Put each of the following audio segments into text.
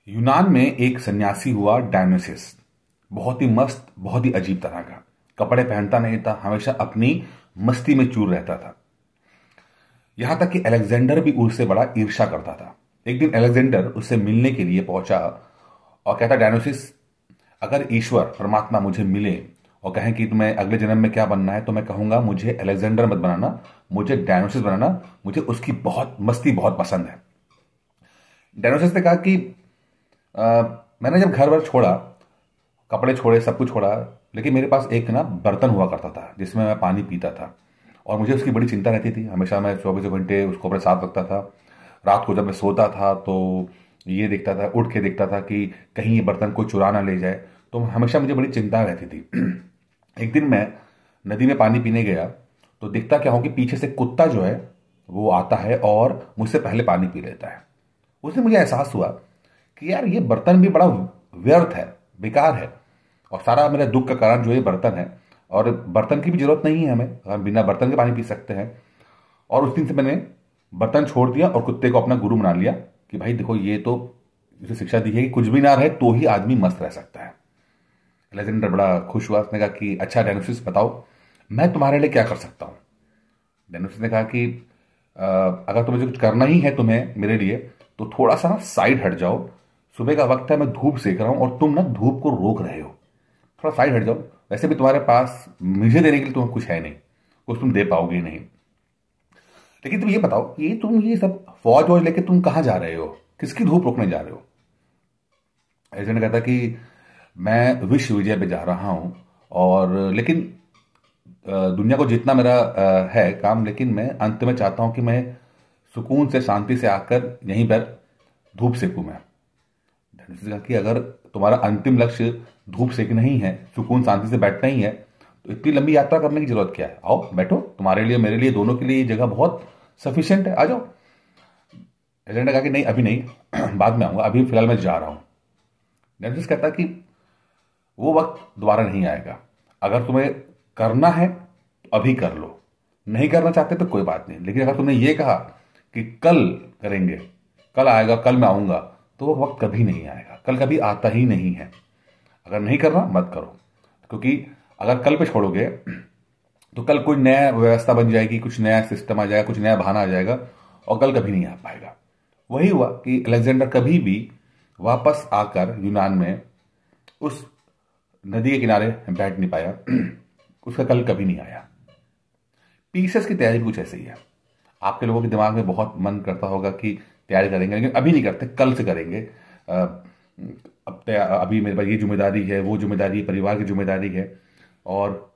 यूनान में एक सन्यासी हुआ डायनासिस। बहुत ही मस्त, बहुत ही अजीब तरह का। कपड़े पहनता नहीं था, हमेशा अपनी मस्ती में चूर रहता था। यहां तक कि अलेक्जेंडर भी उससे बड़ा ईर्ष्या करता था। एक दिन अलेक्जेंडर उससे मिलने के लिए पहुंचा और कहता, डायनासिस, अगर ईश्वर परमात्मा मुझे मिले और कहें कि तुम्हें अगले जन्म में क्या बनना है, तो मैं कहूंगा मुझे अलेक्जेंडर मत बनाना, मुझे डायनासिस बनाना। मुझे उसकी बहुत मस्ती बहुत पसंद है। डायनासिस ने कहा कि अ, मैंने जब घर वर छोड़ा, कपड़े छोड़े, सब कुछ छोड़ा, लेकिन मेरे पास एक ना बर्तन हुआ करता था जिसमें मैं पानी पीता था। और मुझे उसकी बड़ी चिंता रहती थी। हमेशा मैं 24 घंटे उसको अपने साथ रखता था। रात को जब मैं सोता था तो ये देखता था, उठ के देखता था कि कहीं ये बर्तन कोई चुरा ना ले जाए। तो हमेशा मुझे बड़ी चिंता रहती थी। एक दिन मैं नदी में पानी पीने गया तो दिखता क्या हो कि पीछे से कुत्ता जो है वो आता है और मुझसे पहले पानी पी लेता है। उसने मुझे एहसास हुआ कि यार ये बर्तन भी बड़ा व्यर्थ है, बेकार है, और सारा मेरे दुख का कारण जो ये बर्तन है। और बर्तन की भी जरूरत नहीं है, हमें हम बिना बर्तन के पानी पी सकते हैं। और उस दिन से मैंने बर्तन छोड़ दिया और कुत्ते को अपना गुरु बना लिया कि भाई देखो, ये तो इसे शिक्षा दी है कि कुछ भी ना रहे तो ही आदमी मस्त रह सकता है। अलेक्जेंडर बड़ा खुश हुआ। उसने कहा कि अच्छा डायनासिस, बताओ मैं तुम्हारे लिए क्या कर सकता हूँ। डायनासिस ने कहा कि अगर तुम्हें कुछ करना ही है तुम्हें मेरे लिए, तो थोड़ा सा ना साइड हट जाओ। सुबह का वक्त है, मैं धूप सेक रहा हूं और तुम ना धूप को रोक रहे हो। थोड़ा साइड हट जाओ। वैसे भी तुम्हारे पास मुझे देने के लिए तुम्हें कुछ है नहीं, कुछ तुम दे पाओगे नहीं। लेकिन तुम ये बताओ, तुम ये सब फौज वौज लेके तुम कहाँ जा रहे हो, किसकी धूप रोकने जा रहे हो। एजेंट कहता कि मैं विश्व विजय पे जा रहा हूं, और लेकिन दुनिया को जीतना मेरा है काम, लेकिन मैं अंत में चाहता हूं कि मैं सुकून से, शांति से आकर यहीं पर धूप सेकूं मैं। धनुष ने कहा कि अगर तुम्हारा अंतिम लक्ष्य धूप सेकना ही है, सुकून शांति से बैठना ही है, तो इतनी लंबी यात्रा करने की जरूरत क्या है। आओ बैठो, तुम्हारे लिए मेरे लिए दोनों के लिए ये जगह बहुत सफिशियंट है, आ जाओ। एजेंट ने कहा कि नहीं, अभी नहीं बाद में आऊंगा, अभी फिलहाल मैं जा रहा हूं। धनुष कहता कि वो वक्त दोबारा नहीं आएगा। अगर तुम्हें करना है तो अभी कर लो, नहीं करना चाहते तो कोई बात नहीं। लेकिन अगर तुमने ये कहा कि कल करेंगे, कल आएगा, कल मैं आऊंगा, तो वो वक्त कभी नहीं आएगा। कल कभी आता ही नहीं है। अगर नहीं करना मत करो, क्योंकि अगर कल पे छोड़ोगे तो कल कोई नया व्यवस्था बन जाएगी, कुछ नया सिस्टम आ जाएगा, कुछ नया बहाना आ जाएगा, और कल कभी नहीं आ पाएगा। वही हुआ कि अलेक्जेंडर कभी भी वापस आकर यूनान में उस नदी के किनारे बैठ नहीं पाया। उसका कल कभी नहीं आया। पीसेस की तैयारी भी कुछ ऐसे ही है। आपके लोगों के दिमाग में बहुत मन करता होगा कि तैयारी करेंगे, लेकिन अभी नहीं करते, कल से करेंगे। अभी मेरे पास ये जिम्मेदारी है, वो जिम्मेदारी, परिवार की जिम्मेदारी है, और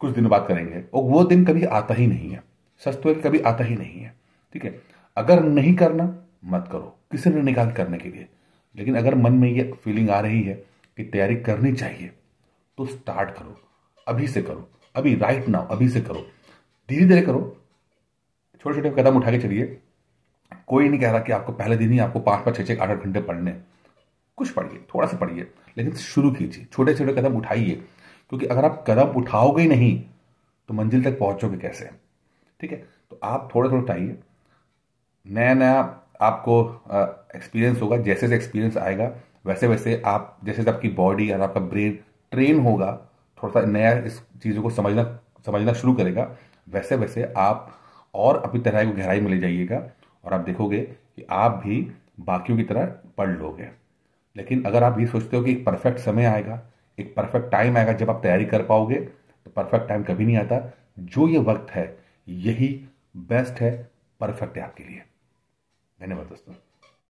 कुछ दिनों बाद करेंगे। और वो दिन कभी आता ही नहीं है। सच तो है कि कभी आता ही नहीं है। ठीक है, अगर नहीं करना मत करो, किसी ने निकाल करने के लिए। लेकिन अगर मन में ये फीलिंग आ रही है कि तैयारी करनी चाहिए, तो स्टार्ट करो, अभी से करो, अभी राइट नाउ, अभी से करो, धीरे धीरे करो, छोटे छोटे कदम उठा के चलिए। कोई नहीं कह रहा कि आपको पहले दिन ही आपको 5 5 6 6 8 8 घंटे पढ़ने। कुछ पढ़िए, थोड़ा सा पढ़िए, लेकिन शुरू कीजिए, छोटे छोटे कदम उठाइए। क्योंकि अगर आप कदम उठाओगे ही नहीं तो मंजिल तक पहुंचोगे कैसे। ठीक है, तो आप थोड़ा थोड़ा उठाइए। नया नया आपको एक्सपीरियंस होगा। जैसे जैसे एक्सपीरियंस आएगा, वैसे वैसे आप, जैसे जैसे आपकी बॉडी और आपका ब्रेन ट्रेन होगा, थोड़ा सा नया इस चीज़ों को समझना समझना शुरू करेगा, वैसे वैसे आप और अपनी तरह को गहराई में ले जाइएगा, और आप देखोगे कि आप भी बाकियों की तरह पढ़ लोगे। लेकिन अगर आप ये सोचते हो कि एक परफेक्ट समय आएगा, एक परफेक्ट टाइम आएगा जब आप तैयारी कर पाओगे, तो परफेक्ट टाइम कभी नहीं आता। जो ये वक्त है, यही बेस्ट है, परफेक्ट है आपके लिए। धन्यवाद दोस्तों।